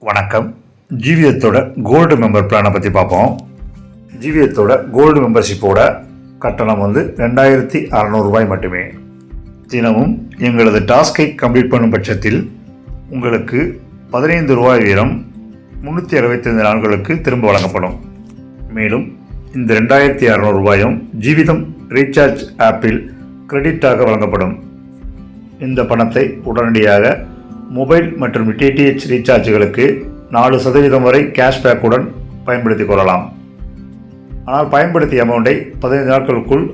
வணக்கம். ஜீவிதத்தோட gold member பிளானை பற்றி பார்ப்போம். ஜீவிதத்தோட கோல்டு மெம்பர்ஷிப்போட கட்டணம் 2600 ரூபாய் மட்டுமே. தினமும் எங்களது டாஸ்கை கம்ப்ளீட் பண்ணும் பட்சத்தில் உங்களுக்கு 15 ரூபாய் வீதம் 365 நாட்களுக்கு திரும்ப வழங்கப்படும். மேலும் இந்த 2600 ரூபாயும் ஜீவிதம் ரீசார்ஜ் ஆப்பில் கிரெடிட்டாக வழங்கப்படும். இந்த பணத்தை உடனடியாக மொபைல் மற்றும் டிடிஹெச் ரீசார்ஜுகளுக்கு 4% வரை கேஷ்பேக்குடன் பயன்படுத்திக் கொள்ளலாம். ஆனால் பயன்படுத்திய அமௌண்ட்டை 15 நாட்களுக்குள்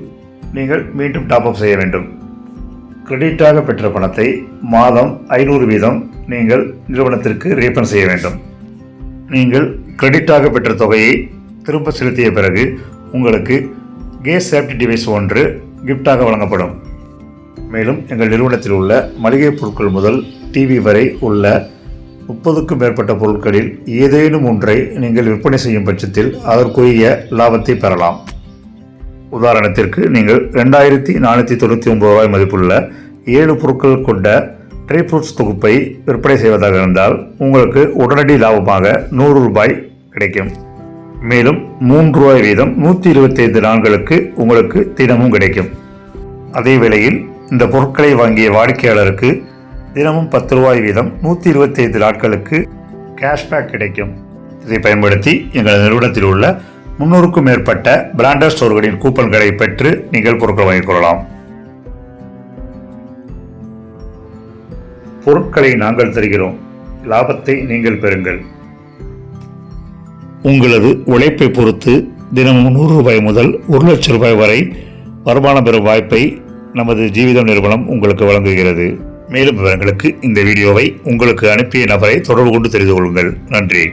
நீங்கள் மீண்டும் டாப்அப் செய்ய வேண்டும். கிரெடிட்டாக பெற்ற பணத்தை மாதம் 500 வீதம் நீங்கள் நிறுவனத்திற்கு ரீஃபண்ட் செய்ய வேண்டும். நீங்கள் கிரெடிட்டாக பெற்ற தொகையை திரும்ப செலுத்திய பிறகு உங்களுக்கு கேஸ் சேஃப்டி டிவைஸ் ஒன்று கிஃப்டாக வழங்கப்படும். மேலும் எங்கள் நிறுவனத்தில் உள்ள மளிகை பொருட்கள் முதல் டிவி வரை உள்ள 30க்கும் மேற்பட்ட பொருட்களில் ஏதேனும் ஒன்றை நீங்கள் விற்பனை செய்யும் பட்சத்தில் அதற்குரிய லாபத்தை பெறலாம். உதாரணத்திற்கு நீங்கள் 2499 ரூபாய் மதிப்புள்ள 7 பொருட்கள் கொண்ட ட்ரை ஃப்ரூட்ஸ் தொகுப்பை விற்பனை செய்வதாக இருந்தால் உங்களுக்கு உடனடி லாபமாக 100 ரூபாய் கிடைக்கும். மேலும் 3 ரூபாய் வீதம் 125 நாட்களுக்கு உங்களுக்கு தினமும் கிடைக்கும். அதே வேளையில் இந்த பொருட்களை வாங்கிய வாடிக்கையாளருக்கு தினமும் 10 ரூபாய் வீதம் 125 நாட்களுக்கு கேஷ்பேக் கிடைக்கும். இதை பயன்படுத்தி எங்கள் நிறுவனத்தில் உள்ள 300க்கும் மேற்பட்ட பிராண்டட் ஸ்டோர்களின் கூப்பன்களை பெற்று நீங்கள் பொருட்கள் வாங்கிக் கொள்ளலாம். பொருட்களை நாங்கள் தருகிறோம், லாபத்தை நீங்கள் பெறுங்கள். உங்களது உழைப்பை பொறுத்து தினமும் 100 ரூபாய் முதல் 1 லட்சம் ரூபாய் வரை வருமானம் பெறும் வாய்ப்பை நமது ஜீவிதம் நிறுவனம் உங்களுக்கு வழங்குகிறது. மேலும் விவரங்களுக்கு இந்த வீடியோவை உங்களுக்கு அனுப்பிய நபரை தொடர்பு கொண்டு தெரிந்து கொள்ளுங்கள். நன்றி.